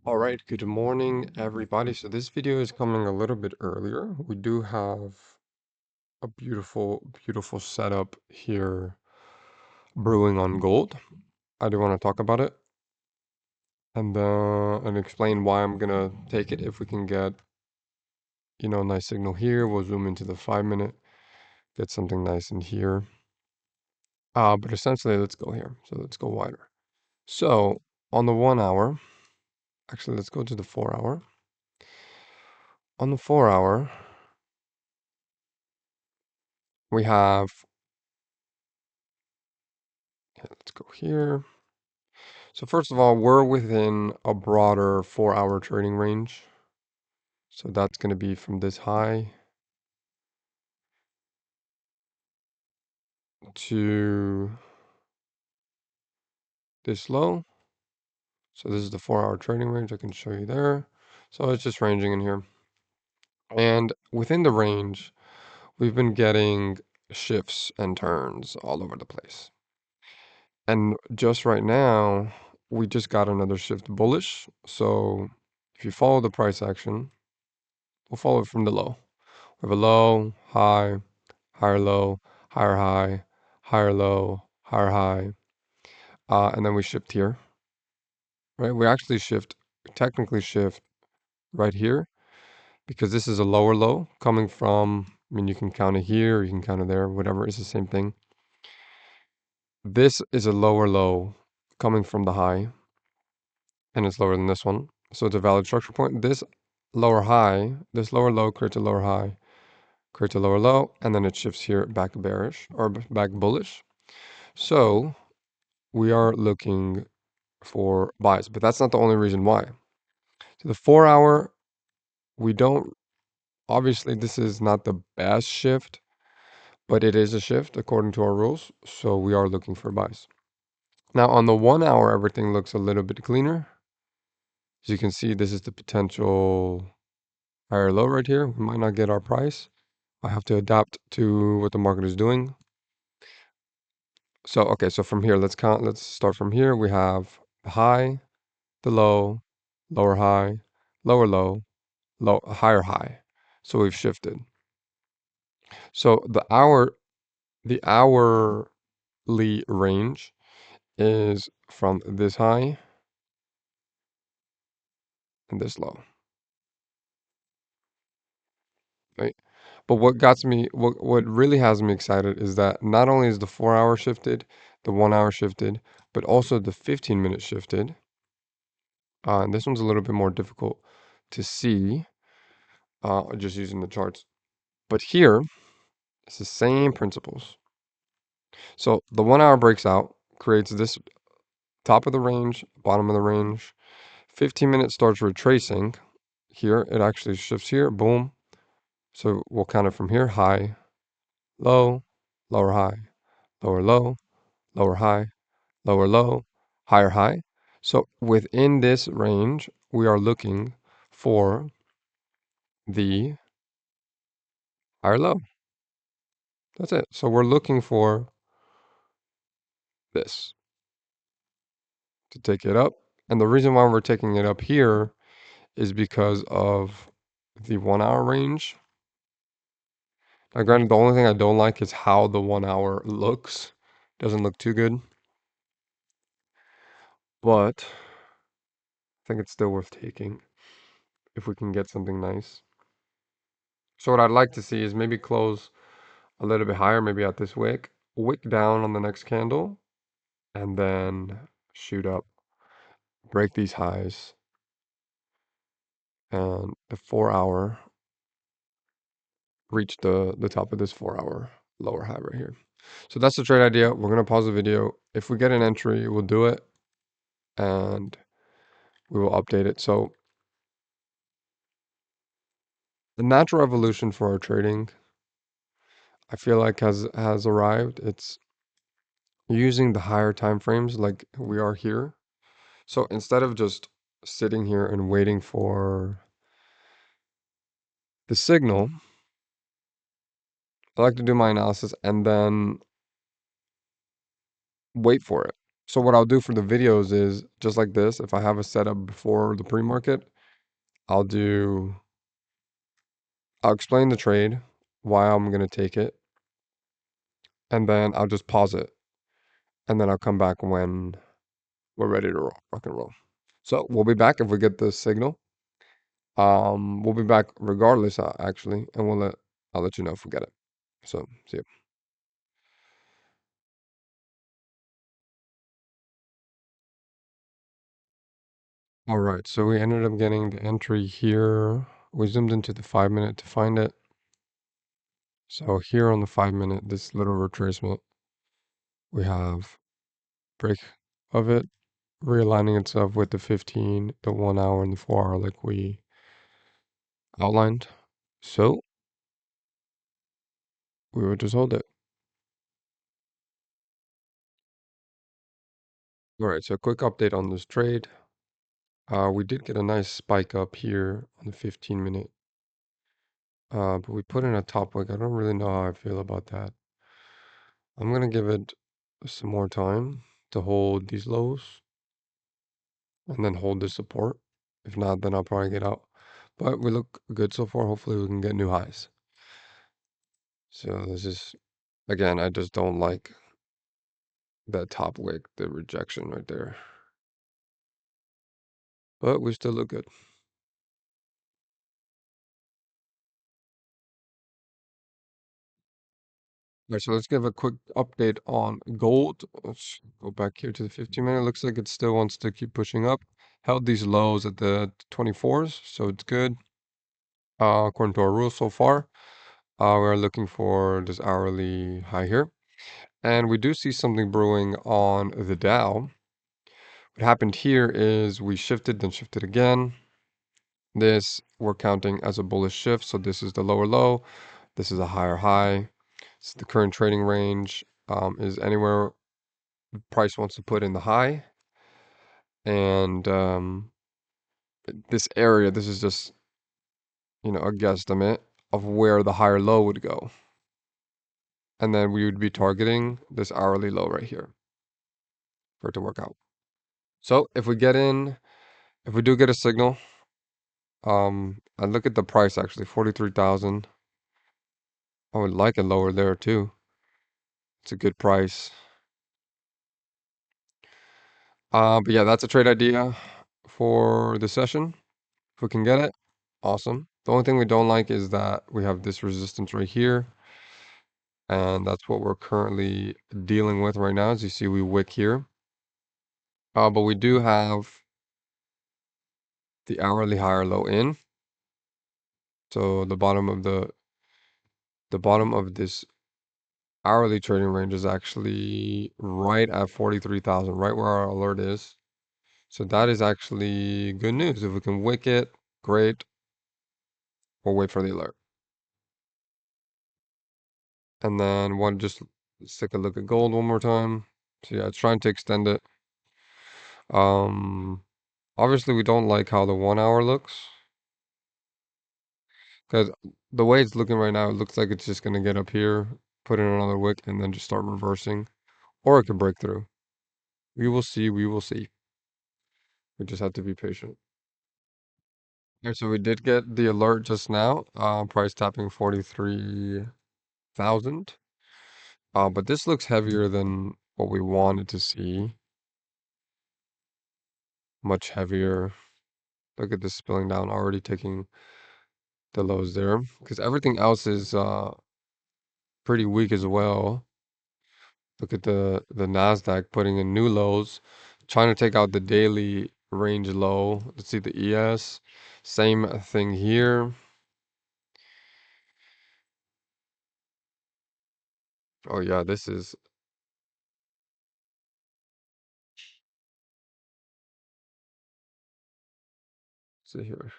All right, good morning, everybody. So this video is coming a little bit earlier. We do have a beautiful, beautiful setup here brewing on gold. I do want to talk about it and explain why I'm gonna take it. If we can get, a nice signal here, we'll zoom into the 5 minute, get something nice in here. But essentially, let's go here. So let's go wider. So on the 1 hour, actually, let's go to the 4 hour. On the 4 hour, we have, let's go here. So first of all, we're within a broader 4 hour trading range. So that's going to be from this high to this low. So this is the 4 hour trading range. I can show you there. So it's just ranging in here. And within the range, we've been getting shifts and turns all over the place. And just right now, we just got another shift bullish. So if you follow the price action, we'll follow it from the low. We have a low, high, higher low, higher high, higher low, higher high, and then we shift here, right? We actually technically shift right here because this is a lower low coming from, I mean, you can count it here, or you can count it there, whatever, it's the same thing. This is a lower low coming from the high, and it's lower than this one. So it's a valid structure point. This lower low creates a lower high, creates a lower low, and then it shifts here back bearish or back bullish. So we are looking for buys, but that's not the only reason why. So the 4 hour, we don't, obviously this is not the best shift, but it is a shift according to our rules. So we are looking for buys. Now on the 1 hour, everything looks a little bit cleaner. As you can see, this is the potential higher low right here. We might not get our price. I have to adapt to what the market is doing. So, okay, so from here, let's start from here. We have the high, the low, lower high, lower low, higher high. So we've shifted. So the hourly range is from this high and this low, right? But what really has me excited is that not only is the 4 hour shifted, the 1 hour shifted, but also the 15 minute shifted. And this one's a little bit more difficult to see, just using the charts. But here, it's the same principles. So the 1 hour breaks out, creates this top of the range, bottom of the range. 15 minutes starts retracing. Here, it actually shifts here, boom. So we'll count it from here, high, low, lower high, lower low, lower high, lower low, higher high. So within this range, we are looking for the higher low. That's it. So we're looking for this to take it up. And the reason why we're taking it up here is because of the 1 hour range. Now, granted, the only thing I don't like is how the 1 hour looks. Doesn't look too good. But I think it's still worth taking if we can get something nice. So what I'd like to see is maybe close a little bit higher, maybe at this wick down on the next candle, and then shoot up, break these highs, and the 4 hour reach the top of this 4 hour lower high right here. So that's the trade idea. We're gonna pause the video. If we get an entry, we'll do it, and we will update it. So the natural evolution for our trading, I feel like has arrived. It's using the higher time frames like we are here. So instead of just sitting here and waiting for the signal, I like to do my analysis and then wait for it. So what I'll do for the videos is just like this. If I have a setup before the pre-market, I'll do, I'll explain the trade, why I'm going to take it, and then I'll just pause it. And then I'll come back when we're ready to rock and roll. So we'll be back if we get the signal. We'll be back regardless, actually, and I'll let you know if we get it. So see you. All right, so we ended up getting the entry here. We zoomed into the 5 minute to find it. So here on the 5 minute, this little retracement, we have break of it realigning itself with the 15, the 1 hour, and the 4 hour like we outlined. So we would just hold it. All right, so quick update on this trade. We did get a nice spike up here on the 15 minute. But we put in a top wick. I don't really know how I feel about that. I'm gonna give it some more time to hold these lows and then hold this support. If not, then I'll probably get out. But we look good so far. Hopefully we can get new highs. So this is, again, I just don't like that top wick, the rejection right there. But we still look good. All right, so let's give a quick update on gold. Let's go back here to the 15 minute. Looks like it still wants to keep pushing up. Held these lows at the 24s, so it's good. According to our rules so far, we're looking for this hourly high here. And we do see something brewing on the Dow. What happened here is we shifted, then shifted again. This we're counting as a bullish shift. So this is the lower low. This is a higher high. So the current trading range is anywhere price wants to put in the high. And this area, this is just, a guesstimate of where the higher low would go. And then we would be targeting this hourly low right here for it to work out. So if we get in, if we do get a signal, I look at the price actually, 43,000. I would like it lower there too. It's a good price. But yeah, that's a trade idea for the session. If we can get it, awesome. The only thing we don't like is that we have this resistance right here. And that's what we're currently dealing with right now. As you see, we wick here. But we do have the hourly higher low in. So the bottom of this hourly trading range is actually right at 43,000, right where our alert is. So that is actually good news. If we can wick it, great. We'll wait for the alert. And then let's take a look at gold one more time. So yeah, it's trying to extend it. Um, Obviously we don't like how the 1 hour looks. Because the way it's looking right now, it looks like it's just gonna get up here, put in another wick, and then just start reversing. Or it could break through. We will see, we will see. We just have to be patient. Okay, so we did get the alert just now. Price tapping 43,000. But this looks heavier than what we wanted to see. Much heavier. Look at this spilling down, already taking the lows there. Because everything else is pretty weak as well. Look at the Nasdaq putting in new lows, trying to take out the daily range low. Let's see the ES. Same thing here. Oh yeah, this is, let's see here.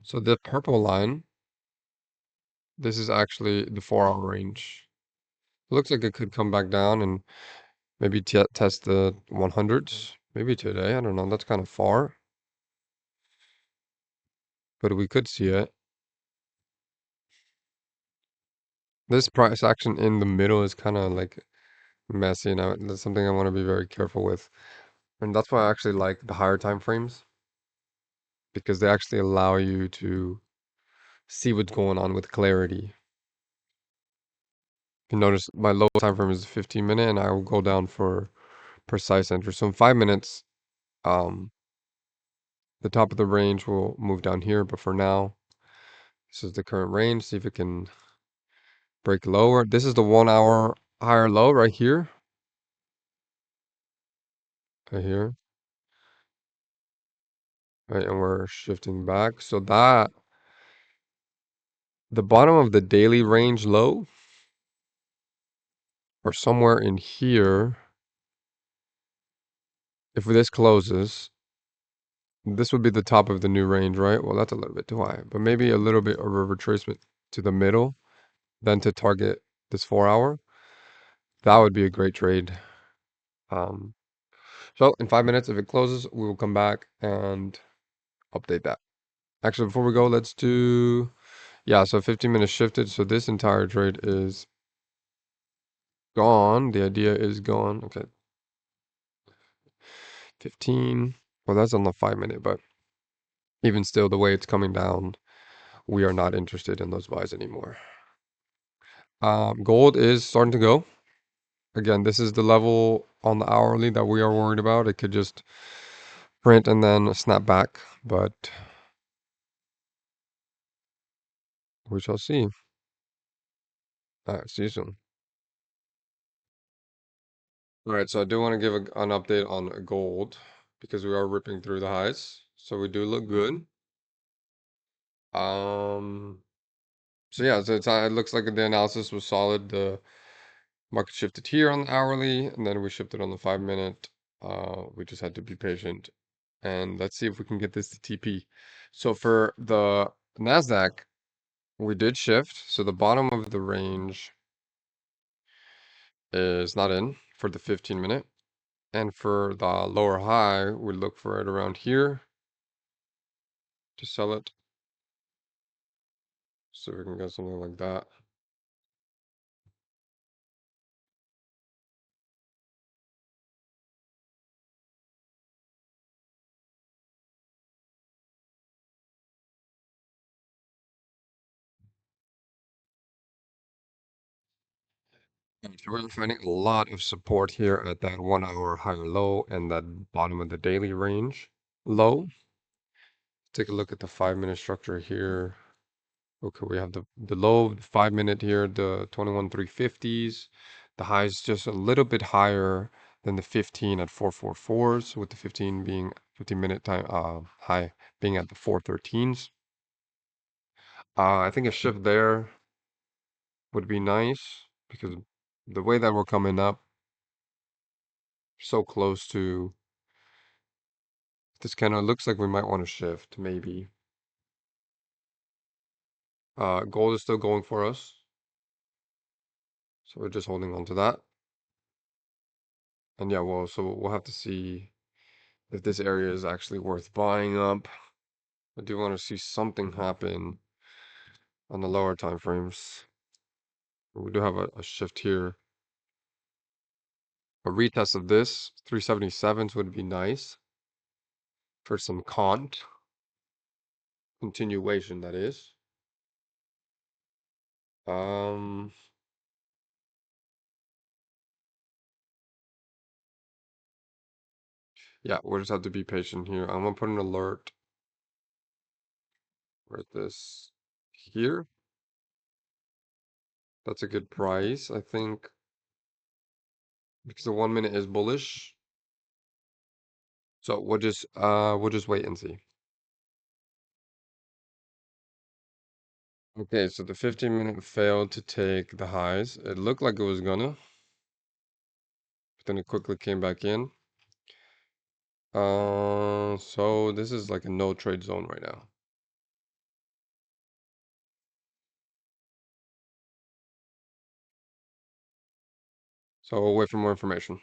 So the purple line, this is actually the 4 hour range. Looks like it could come back down and maybe test the 100s. Maybe today. I don't know. That's kind of far, but we could see it. This price action in the middle is kind of like messy, and that's something I want to be very careful with. And that's why I actually like the higher time frames because they actually allow you to see what's going on with clarity. You notice my low time frame is 15 minute and I will go down for precise entry. So in 5 minutes, um, the top of the range will move down here, but for now, this is the current range. See if it can break lower. This is the 1 hour higher low right here. Right here. Right, and we're shifting back. So that the bottom of the daily range low or somewhere in here, if this closes, this would be the top of the new range, right? Well, that's a little bit too high, but maybe a little bit of a retracement to the middle, then to target this 4 hour. That would be a great trade. Um, so in 5 minutes, if it closes, we will come back and update that. Actually, before we go, let's do, yeah, so 15 minutes shifted. So this entire trade is gone. The idea is gone. Okay. 15. Well, that's on the 5 minute, but even still, the way it's coming down, we are not interested in those buys anymore. Gold is starting to go. Again, this is the level on the hourly that we are worried about. It could just print and then snap back, but we shall see. All right, see you soon. All right, so I do want to give an update on gold because we are ripping through the highs. So we do look good. Um, so yeah, so it looks like the analysis was solid. The market shifted here on the hourly, and then we shifted on the 5 minute. We just had to be patient, and let's see if we can get this to TP. So for the Nasdaq, we did shift. So the bottom of the range is not in for the 15 minute. And for the lower high, we look for it around here to sell it. So we can get something like that. So we're finding a lot of support here at that 1 hour higher low and that bottom of the daily range low. Take a look at the 5 minute structure here. Okay, we have the low, the 5 minute here, the 21,350s. The high is just a little bit higher than the 15 at 444s, with the 15 being 15 minute time high being at the 413s. I think a shift there would be nice because the way that we're coming up so close to this kind of looks like we might want to shift maybe. Gold is still going for us. So we're just holding on to that. And yeah, well, so we'll have to see if this area is actually worth buying up. I do want to see something happen on the lower time frames. We do have a shift here. A retest of this 377s would be nice for some continuation, that is. Um, yeah, we'll just have to be patient here. I'm gonna put an alert with this here. That's a good price, I think, because the 1 minute is bullish. So we'll just wait and see. Okay, so the 15 minute failed to take the highs. It looked like it was gonna, but then it quickly came back in. So this is like a no trade zone right now. So we'll wait for more information.